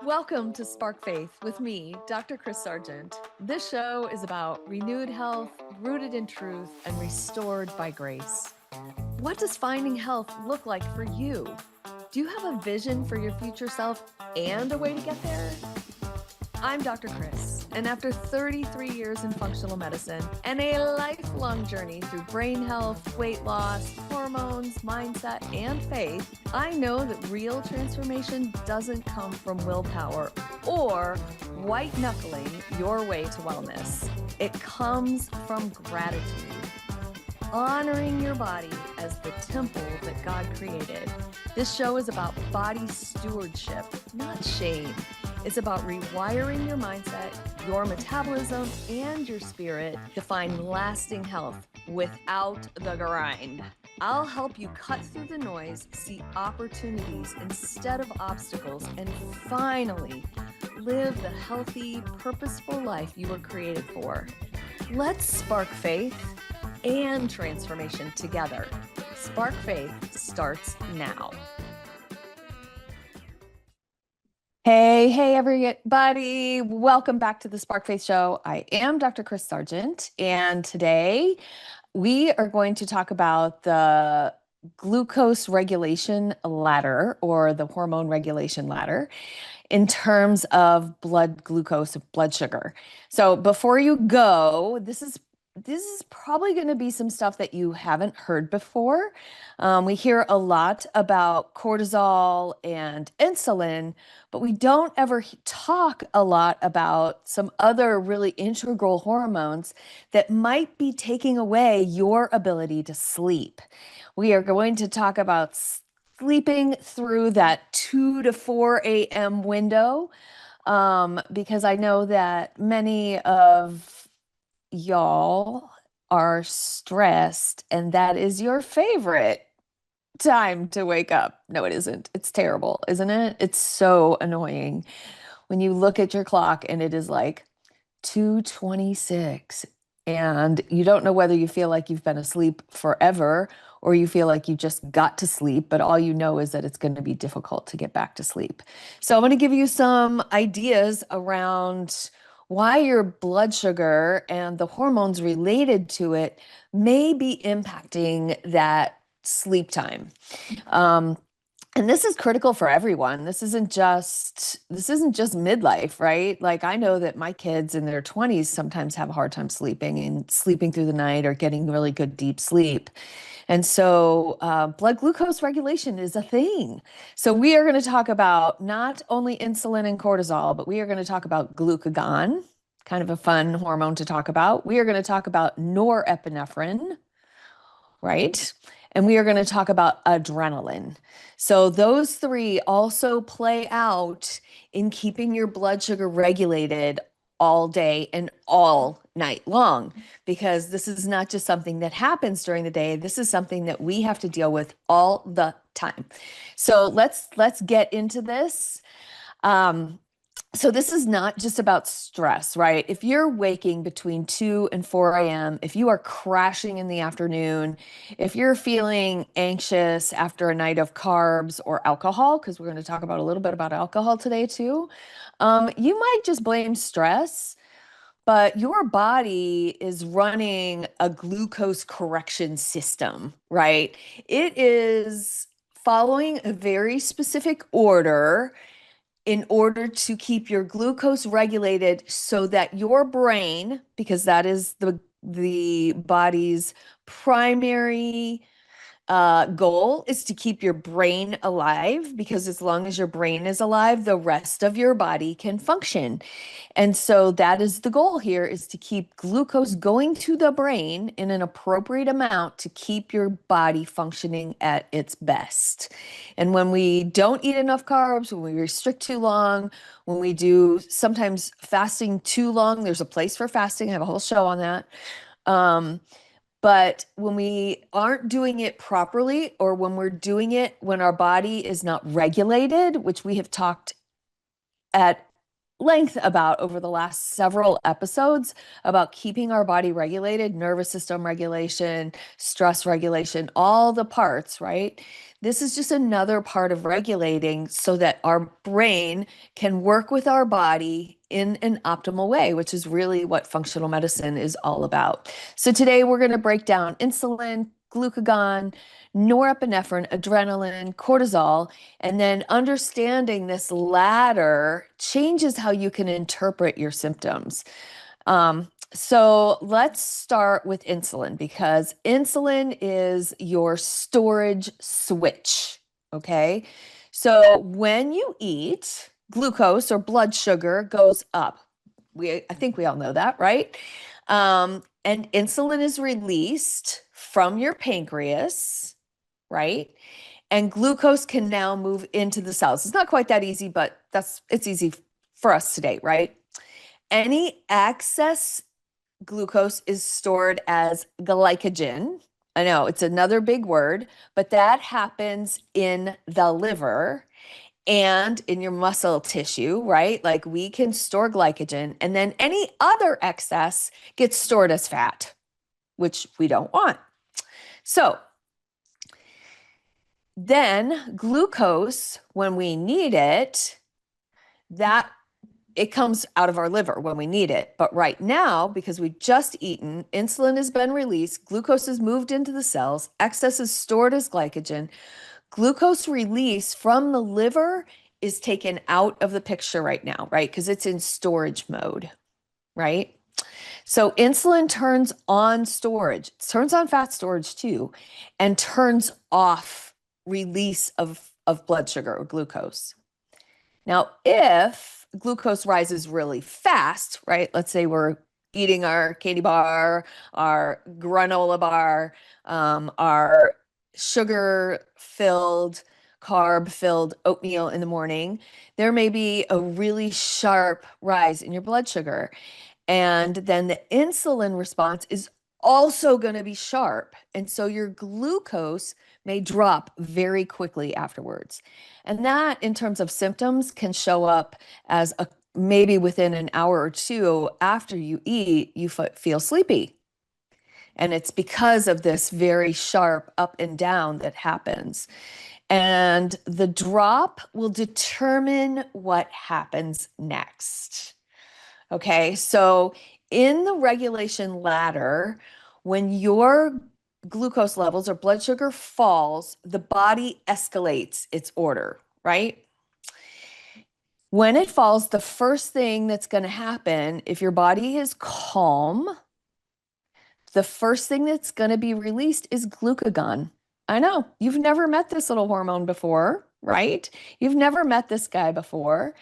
Welcome to Spark Faith with me, Dr. Kris Sargent. This show is about renewed health, rooted in truth, and restored by grace. What does finding health look like for you? Do you have a vision for your future self and a way to get there? I'm Dr. Kris, and after 33 years in functional medicine and a lifelong journey through brain health, weight loss, hormones, mindset, and faith, I know that real transformation doesn't come from willpower or white knuckling your way to wellness. It comes from gratitude, honoring your body as the temple that God created. This show is about body stewardship, not shame. It's about rewiring your mindset, your metabolism, and your spirit to find lasting health without the grind. I'll help you cut through the noise, see opportunities instead of obstacles, and finally live the healthy, purposeful life you were created for. Let's spark faith and transformation together. Spark Faith starts now. Hey, everybody. Welcome back to the Spark Faith Show. I am Dr. Kris Sargent, and today we are going to talk about the glucose regulation ladder or the hormone regulation ladder in terms of blood glucose, blood sugar. So before you go, this is probably going to be some stuff that you haven't heard before. We hear a lot about cortisol and insulin, but we don't ever talk a lot about some other really integral hormones that might be taking away your ability to sleep. We are going to talk about sleeping through that 2 to 4 a.m. window, because I know that many of y'all are stressed and that is your favorite time to wake up. No, it isn't. It's terrible, isn't it? It's so annoying when you look at your clock and it is like 2:26 and you don't know whether you feel like you've been asleep forever or you feel like you just got to sleep, but all you know is that it's going to be difficult to get back to sleep. So I'm going to give you some ideas around why your blood sugar and the hormones related to it may be impacting that sleep time. And this is critical for everyone. This isn't just midlife, right? Like I know that my kids in their 20s sometimes have a hard time sleeping and sleeping through the night or getting really good deep sleep. And so blood glucose regulation is a thing. So we are going to talk about not only insulin and cortisol, but we are going to talk about glucagon, kind of a fun hormone to talk about. We are going to talk about norepinephrine, right? And we are going to talk about adrenaline. So those three also play out in keeping your blood sugar regulated all day and all night long, because this is not just something that happens during the day. This is something that we have to deal with all the time. So let's get into this. So this is not just about stress, right? If you're waking between 2 and 4 a.m., if you are crashing in the afternoon, if you're feeling anxious after a night of carbs or alcohol, because we're going to talk about a little bit about alcohol today too, you might just blame stress, but your body is running a glucose correction system, right? It is following a very specific order in order to keep your glucose regulated so that your brain, because that is the body's primary goal, is to keep your brain alive, because as long as your brain is alive, the rest of your body can function. And so that is the goal here, is to keep glucose going to the brain in an appropriate amount to keep your body functioning at its best. And when we don't eat enough carbs, when we restrict too long, when we do sometimes fasting too long, there's a place for fasting. I have a whole show on that. But when we aren't doing it properly, or when we're doing it when our body is not regulated, which we have talked at length about over the last several episodes about keeping our body regulated, nervous system regulation, stress regulation, all the parts, right? This is just another part of regulating so that our brain can work with our body in an optimal way, which is really what functional medicine is all about. So today we're going to break down insulin, glucagon, norepinephrine, adrenaline, cortisol, and then understanding this ladder changes how you can interpret your symptoms. So let's start with insulin because insulin is your storage switch. Okay. So when you eat, glucose or blood sugar goes up. I think we all know that, right? And insulin is released from your pancreas, right? And glucose can now move into the cells. It's not quite that easy, but it's easy for us today, right? Any excess glucose is stored as glycogen. I know it's another big word, but that happens in the liver and in your muscle tissue, right? Like we can store glycogen, and then any other excess gets stored as fat, which we don't want. So then glucose, when we need it, it comes out of our liver when we need it. But right now, because we've just eaten, insulin has been released, glucose is moved into the cells, excess is stored as glycogen. Glucose release from the liver is taken out of the picture right now, right? Because it's in storage mode, right? So insulin turns on storage, it turns on fat storage too, and turns off release of blood sugar or glucose. Now, if glucose rises really fast, right? Let's say we're eating our candy bar, our granola bar, our sugar-filled, carb-filled oatmeal in the morning, there may be a really sharp rise in your blood sugar. And then the insulin response is also going to be sharp. And so your glucose may drop very quickly afterwards. And that, in terms of symptoms, can show up as maybe within an hour or two after you eat, you feel sleepy. And it's because of this very sharp up and down that happens. And the drop will determine what happens next. Okay, so in the regulation ladder, when your glucose levels or blood sugar falls, the body escalates its order, right? When it falls, the first thing that's going to happen, if your body is calm, the first thing that's going to be released is glucagon. I know, you've never met this little hormone before, right? You've never met this guy before.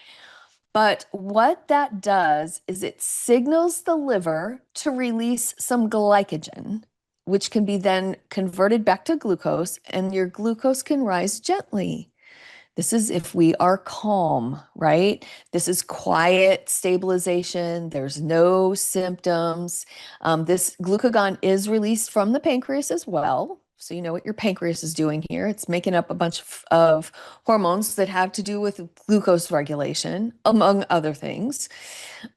But what that does is it signals the liver to release some glycogen, which can be then converted back to glucose, and your glucose can rise gently. This is if we are calm, right? This is quiet stabilization. There's no symptoms. This glucagon is released from the pancreas as well. So you know what your pancreas is doing here. It's making up a bunch of hormones that have to do with glucose regulation, among other things.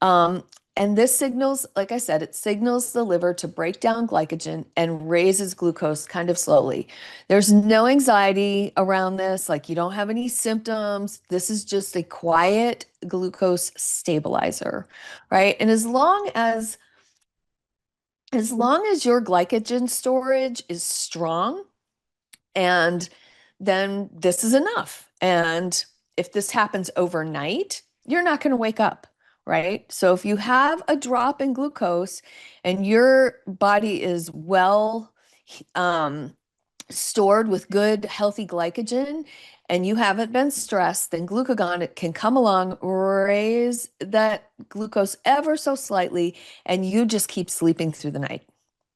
And this signals, like I said, it signals the liver to break down glycogen and raises glucose kind of slowly. There's no anxiety around this, like you don't have any symptoms. This is just a quiet glucose stabilizer, right? And as long as your glycogen storage is strong, and then this is enough. And if this happens overnight, you're not going to wake up, right? So if you have a drop in glucose and your body is well stored with good, healthy glycogen, and you haven't been stressed, then glucagon can come along, raise that glucose ever so slightly, and you just keep sleeping through the night.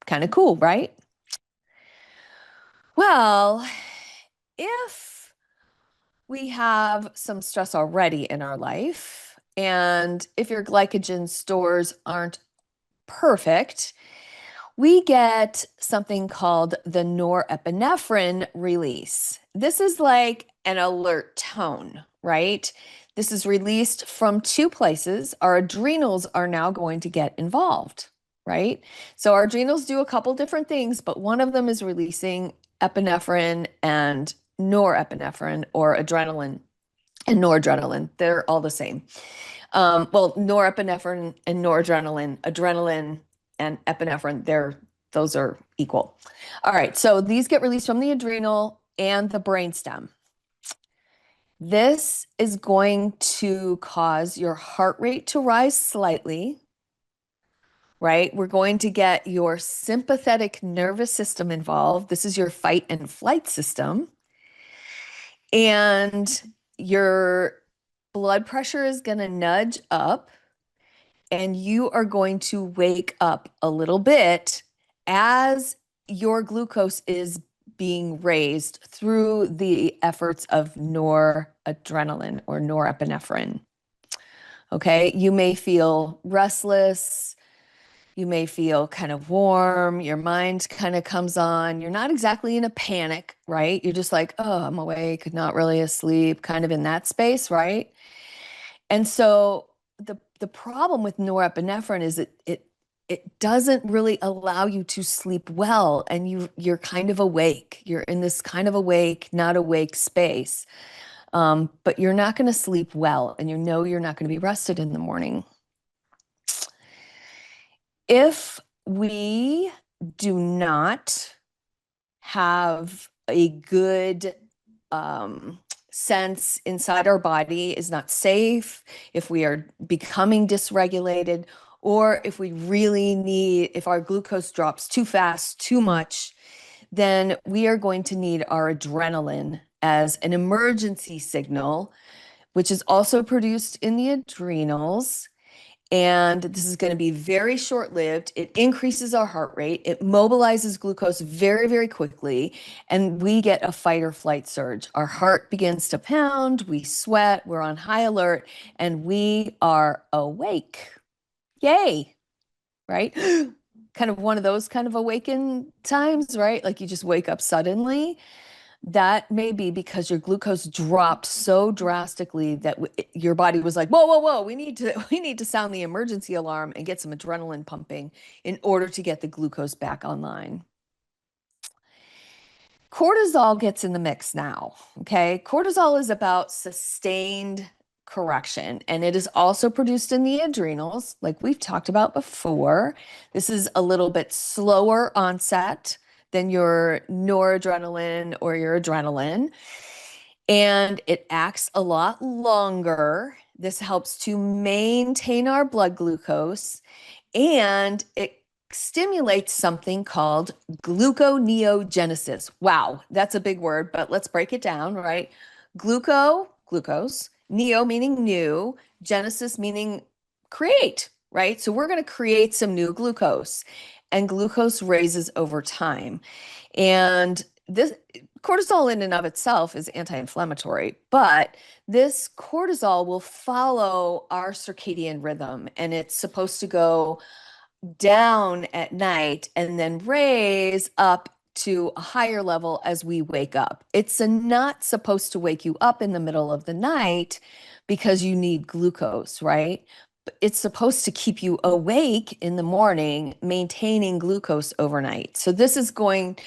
Kind of cool, right? Well, if we have some stress already in our life, and if your glycogen stores aren't perfect, we get something called the norepinephrine release. This is like an alert tone, right? This is released from two places. Our adrenals are now going to get involved, right? So our adrenals do a couple different things, but one of them is releasing epinephrine and norepinephrine, or adrenaline and noradrenaline. They're all the same. Well, norepinephrine and noradrenaline, adrenaline and epinephrine, those are equal. All right, so these get released from the adrenal and the brainstem. This is going to cause your heart rate to rise slightly, right? We're going to get your sympathetic nervous system involved. This is your fight and flight system. And your blood pressure is going to nudge up, and you are going to wake up a little bit as your glucose is being raised through the efforts of noradrenaline or norepinephrine. Okay, you may feel restless. You may feel kind of warm. Your mind kind of comes on. You're not exactly in a panic, right? You're just like, oh, I'm awake, not really asleep, kind of in that space, right? And so the problem with norepinephrine is it doesn't really allow you to sleep well, and you're kind of awake. You're in this kind of awake, not awake space. But you're not going to sleep well, and you know you're not going to be rested in the morning. If we do not have a good sense inside our body, is not safe, if we are becoming dysregulated, or if we really need, if our glucose drops too fast, too much, then we are going to need our adrenaline as an emergency signal, which is also produced in the adrenals. And this is going to be very short-lived. It increases our heart rate. It mobilizes glucose very, very quickly. And we get a fight or flight surge. Our heart begins to pound. We sweat. We're on high alert. And we are awake. Yay, right? Kind of one of those kind of awakened times, right? Like you just wake up suddenly. That may be because your glucose dropped so drastically that your body was like, whoa, whoa, whoa, we need to sound the emergency alarm and get some adrenaline pumping in order to get the glucose back online. Cortisol gets in the mix now, okay? Cortisol is about sustained correction, and it is also produced in the adrenals, like we've talked about before. This is a little bit slower onset than your noradrenaline or your adrenaline, and it acts a lot longer. This helps to maintain our blood glucose, and it stimulates something called gluconeogenesis. Wow, that's a big word, but let's break it down, right? Glucose, neo meaning new, genesis meaning create, right? So we're going to create some new glucose, and glucose raises over time. And this cortisol in and of itself is anti-inflammatory, but this cortisol will follow our circadian rhythm, and it's supposed to go down at night and then raise up to a higher level as we wake up. It's not supposed to wake you up in the middle of the night because you need glucose, right? But it's supposed to keep you awake in the morning, maintaining glucose overnight. So this is going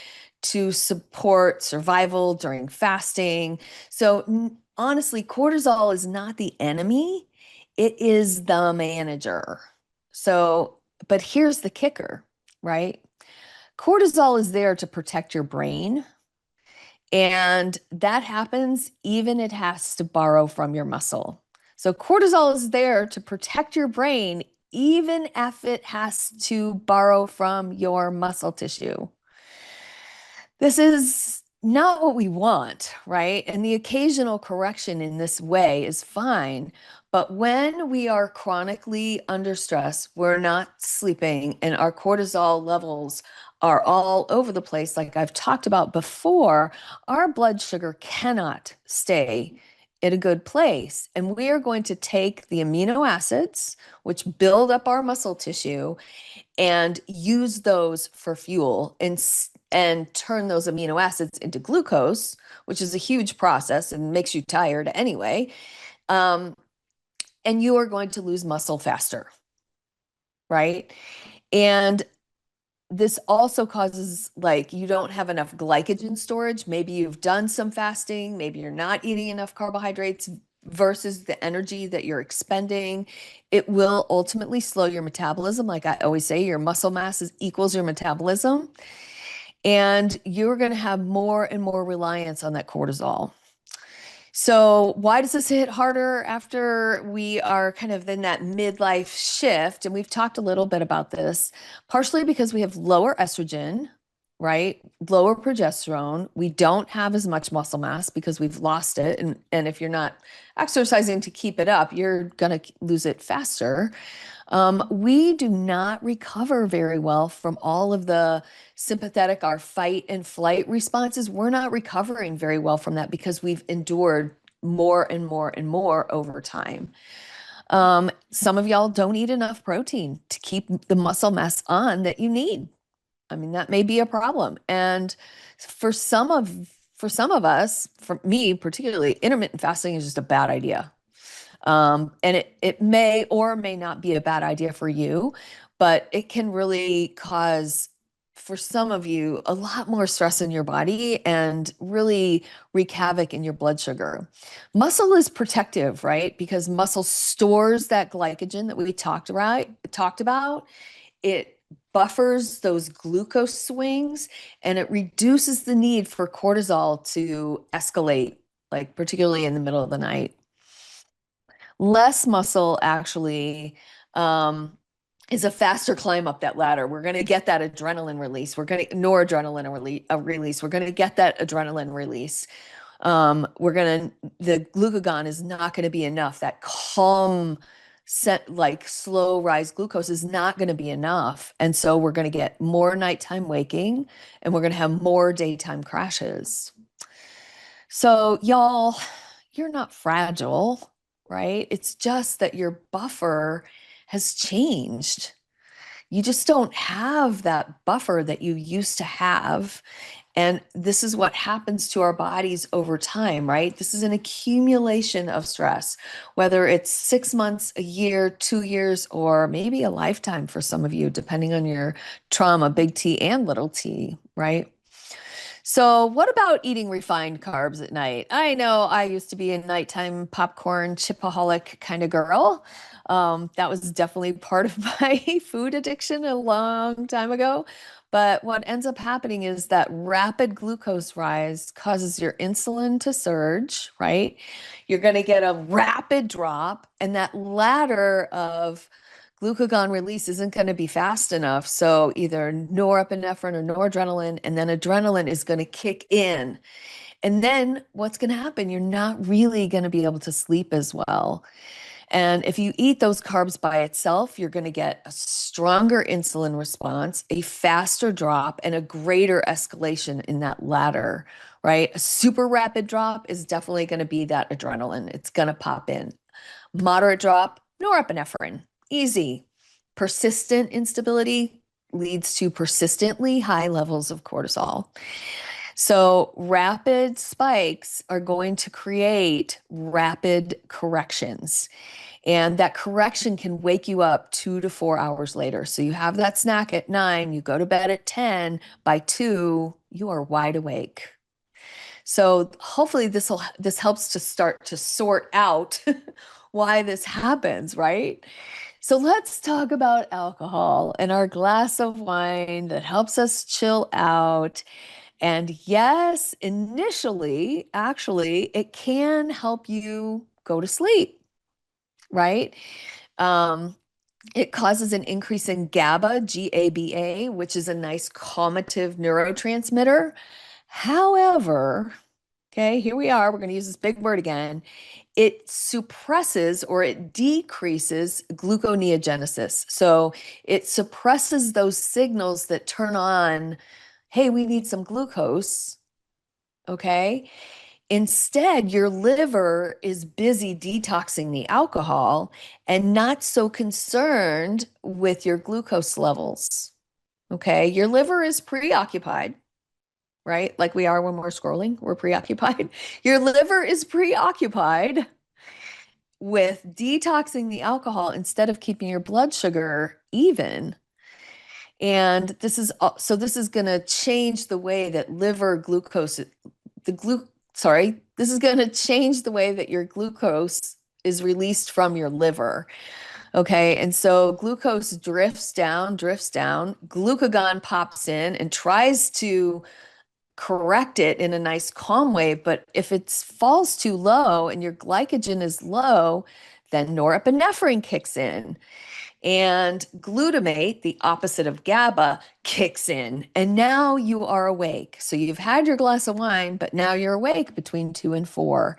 to support survival during fasting. So honestly, cortisol is not the enemy, it is the manager. So, but here's the kicker, right? Cortisol is there to protect your brain, and that happens even it has to borrow from your muscle. So cortisol is there to protect your brain even if it has to borrow from your muscle tissue. This is not what we want, right? And the occasional correction in this way is fine. But when we are chronically under stress, we're not sleeping, and our cortisol levels are all over the place, like I've talked about before, our blood sugar cannot stay in a good place. And we are going to take the amino acids, which build up our muscle tissue, and use those for fuel and turn those amino acids into glucose, which is a huge process and makes you tired anyway. Um, and you are going to lose muscle faster, right? And this also causes, like, you don't have enough glycogen storage. Maybe you've done some fasting, maybe you're not eating enough carbohydrates versus the energy that you're expending. It will ultimately slow your metabolism. Like I always say, your muscle mass equals your metabolism, and you're going to have more and more reliance on that cortisol. So why does this hit harder after we are kind of in that midlife shift? And we've talked a little bit about this, partially because we have lower estrogen, right? Lower progesterone. We don't have as much muscle mass because we've lost it. And if you're not exercising to keep it up, you're going to lose it faster. We do not recover very well from all of the sympathetic, our fight and flight responses. We're not recovering very well from that because we've endured more and more and more over time. Some of y'all don't eat enough protein to keep the muscle mass on that you need. I mean, that may be a problem. And for some of us, for me particularly, intermittent fasting is just a bad idea. And it may or may not be a bad idea for you, but it can really cause, for some of you, a lot more stress in your body and really wreak havoc in your blood sugar. Muscle is protective, right? Because muscle stores that glycogen that we talked about. It buffers those glucose swings, and it reduces the need for cortisol to escalate, like particularly in the middle of the night. Less muscle actually is a faster climb up that ladder. We're going to get that adrenaline release. We're going to noradrenaline release. We're going to get that adrenaline release. The glucagon is not going to be enough. That calm set, like slow rise glucose is not going to be enough. And so we're going to get more nighttime waking, and we're going to have more daytime crashes. So y'all, you're not fragile, right? It's just that your buffer has changed. You just don't have that buffer that you used to have. And this is what happens to our bodies over time, right? This is an accumulation of stress, whether it's 6 months, a year, 2 years, or maybe a lifetime for some of you, depending on your trauma, big T and little t, right? So, what about eating refined carbs at night? I know I used to be a nighttime popcorn chipaholic kind of girl. That was definitely part of my food addiction a long time ago. But what ends up happening is that rapid glucose rise causes your insulin to surge, right? You're going to get a rapid drop, and that ladder of glucagon release isn't going to be fast enough. So either norepinephrine or noradrenaline, and then adrenaline is going to kick in. And then what's going to happen? You're not really going to be able to sleep as well. And if you eat those carbs by itself, you're going to get a stronger insulin response, a faster drop, and a greater escalation in that ladder, right? A super rapid drop is definitely going to be that adrenaline. It's going to pop in. Moderate drop, norepinephrine, easy. Persistent instability leads to persistently high levels of cortisol. So rapid spikes are going to create rapid corrections. And that correction can wake you up 2 to 4 hours later. So you have that snack at 9, you go to bed at 10, by 2, you are wide awake. So hopefully this helps to start to sort out why this happens, right? So let's talk about alcohol and our glass of wine that helps us chill out. And yes, initially, actually, it can help you go to sleep, right? Um, it causes an increase in GABA, GABA, which is a nice calmative neurotransmitter. However, okay, here we are. We're going to use this big word again. It suppresses or it decreases gluconeogenesis. So it suppresses those signals that turn on, hey, we need some glucose. Okay. Instead, your liver is busy detoxing the alcohol and not so concerned with your glucose levels. Okay. Your liver is preoccupied, right? Like we are when we're scrolling, we're preoccupied. Your liver is preoccupied with detoxing the alcohol instead of keeping your blood sugar even. And this is going to change the way that liver glucose, this is going to change the way that your glucose is released from your liver. Okay. And so glucose drifts down, glucagon pops in and tries to correct it in a nice calm way. But if it falls too low and your glycogen is low, then norepinephrine kicks in. And glutamate, the opposite of GABA, kicks in. And now you are awake. So you've had your glass of wine, but now you're awake between 2 and 4.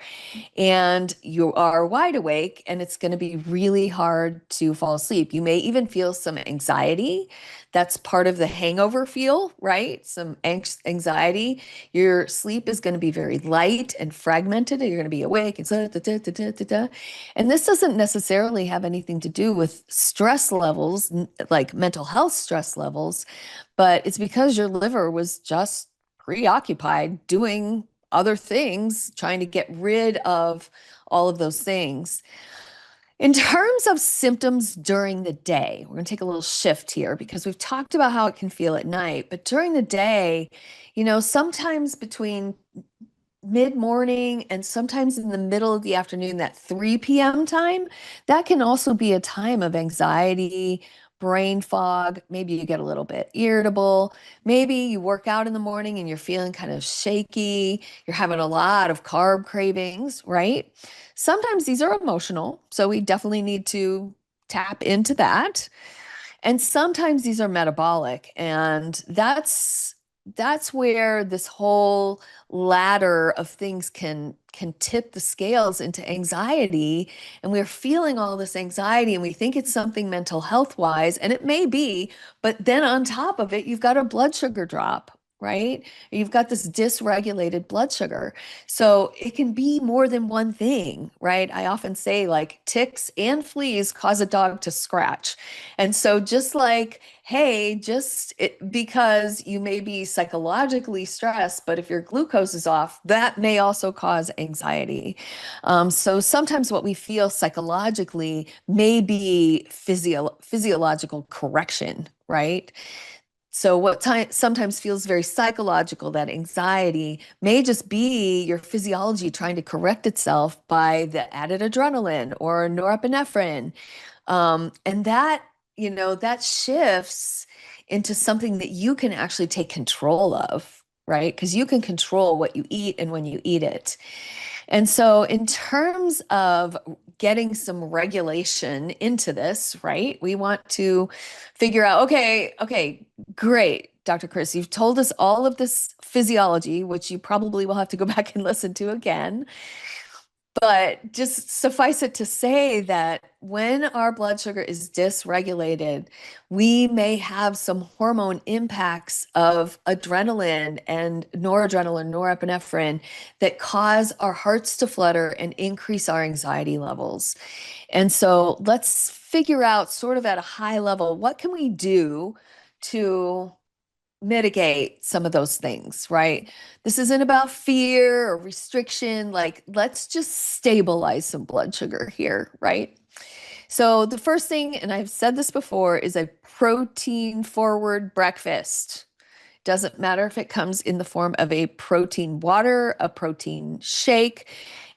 And you are wide awake, and it's going to be really hard to fall asleep. You may even feel some anxiety. That's part of the hangover feel, right? Some anxiety. Your sleep is going to be very light and fragmented, and you're going to be awake. And, and this doesn't necessarily have anything to do with stress levels, like mental health stress levels, but it's because your liver was just preoccupied doing other things, trying to get rid of all of those things. In terms of symptoms during the day, we're going to take a little shift here because we've talked about how it can feel at night, but during the day, sometimes between mid-morning and sometimes in the middle of the afternoon, that 3 p.m. time, that can also be a time of anxiety, brain fog. Maybe you get a little bit irritable. Maybe you work out in the morning and you're feeling kind of shaky. You're having a lot of carb cravings, right? Sometimes these are emotional, so we definitely need to tap into that. And sometimes these are metabolic, and that's where this whole ladder of things can tip the scales into anxiety, and we're feeling all this anxiety and we think it's something mental health wise, and it may be, but then on top of it you've got a blood sugar drop, right? You've got this dysregulated blood sugar. So it can be more than one thing, right? I often say, like, ticks and fleas cause a dog to scratch. And so just like, hey, because you may be psychologically stressed, but if your glucose is off, that may also cause anxiety. So sometimes what we feel psychologically may be physiological correction, right? So what sometimes feels very psychological, that anxiety, may just be your physiology trying to correct itself by the added adrenaline or norepinephrine. And that shifts into something that you can actually take control of, right? Because you can control what you eat and when you eat it. And so in terms of getting some regulation into this, right, we want to figure out, okay, great, Dr. Kris, you've told us all of this physiology, which you probably will have to go back and listen to again. But just suffice it to say that when our blood sugar is dysregulated, we may have some hormone impacts of adrenaline and noradrenaline, norepinephrine, that cause our hearts to flutter and increase our anxiety levels. And so let's figure out, sort of at a high level, what can we do to mitigate some of those things, right? This isn't about fear or restriction. Like, let's just stabilize some blood sugar here, right? So the first thing, and I've said this before, is a protein forward breakfast. Doesn't matter if it comes in the form of a protein water, a protein shake,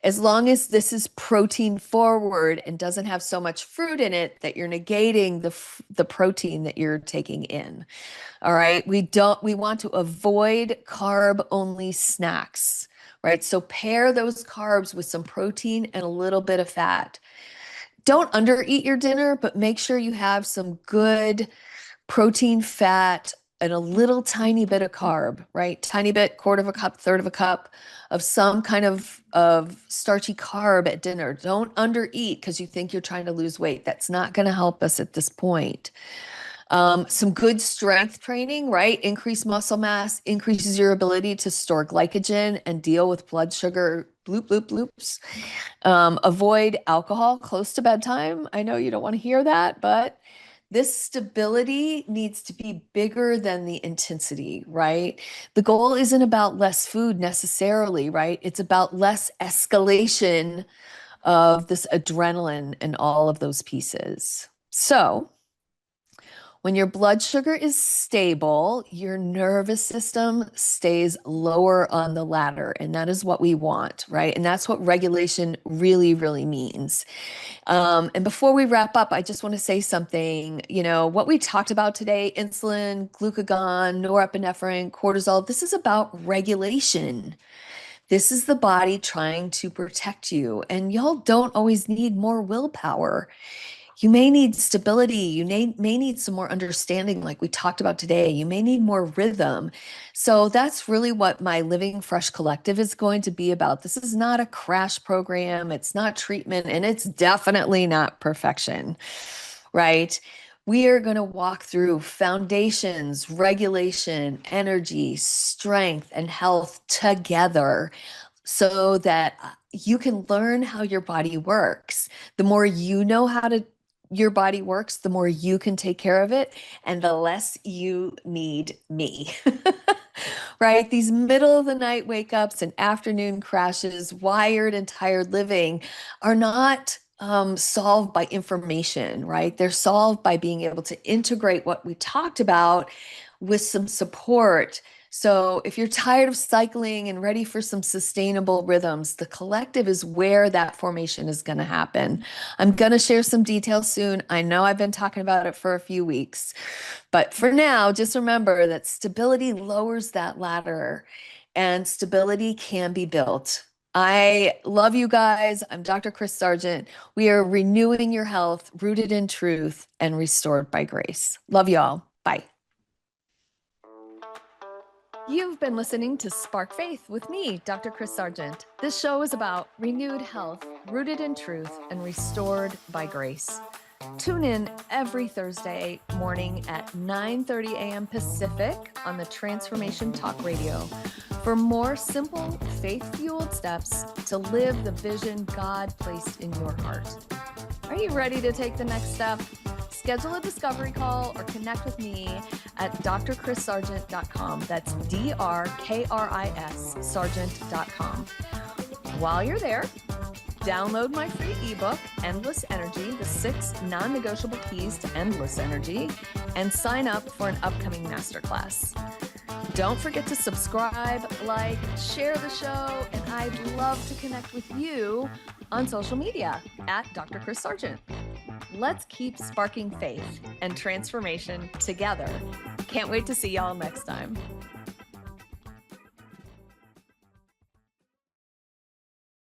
as long as this is protein forward and doesn't have so much fruit in it that you're negating the protein that you're taking in. All right. We want to avoid carb only snacks, right? So pair those carbs with some protein and a little bit of fat. Don't undereat your dinner, but make sure you have some good protein, fat, and a little tiny bit of carb, right? Tiny bit, quarter of a cup, third of a cup of some kind of starchy carb at dinner. Don't undereat because you think you're trying to lose weight. That's not going to help us at this point. Some good strength training, right? Increased muscle mass increases your ability to store glycogen and deal with blood sugar loops. Avoid alcohol close to bedtime. I know you don't want to hear that, but this stability needs to be bigger than the intensity, right? The goal isn't about less food necessarily, right? It's about less escalation of this adrenaline and all of those pieces. So when your blood sugar is stable, your nervous system stays lower on the ladder. And that is what we want, right? And that's what regulation really, really means. And before we wrap up, I just want to say something. What we talked about today, insulin, glucagon, norepinephrine, cortisol, this is about regulation. This is the body trying to protect you. And y'all don't always need more willpower. You may need stability. You may need some more understanding, like we talked about today. You may need more rhythm. So that's really what my Living Fresh Collective is going to be about. This is not a crash program. It's not treatment, and it's definitely not perfection, right? We are going to walk through foundations, regulation, energy, strength, and health together so that you can learn how your body works. The more you know your body works, the more you can take care of it, and the less you need me. Right? These middle of the night wake ups and afternoon crashes, wired and tired living are not solved by information, right? They're solved by being able to integrate what we talked about with some support. So if you're tired of cycling and ready for some sustainable rhythms, the collective is where that formation is going to happen. I'm going to share some details soon. I know I've been talking about it for a few weeks, but for now, just remember that stability lowers that ladder and stability can be built. I love you guys. I'm Dr. Kris Sargent. We are renewing your health, rooted in truth and restored by grace. Love y'all. Bye. You've been listening to Spark Faith with me, Dr. Kris Sargent. This show is about renewed health, rooted in truth, and restored by grace. Tune in every Thursday morning at 9:30 a.m. Pacific on the Transformation Talk Radio for more simple, faith-fueled steps to live the vision God placed in your heart. Are you ready to take the next step? Schedule a discovery call or connect with me at drkrissargent.com. That's DRKRIS Sargent.com. While you're there, download my free ebook, Endless Energy, the 6 non-negotiable keys to endless energy, and sign up for an upcoming masterclass. Don't forget to subscribe, like, share the show, and I'd love to connect with you on social media at Dr. Kris Sargent. Let's keep sparking faith and transformation together. Can't wait to see y'all next time.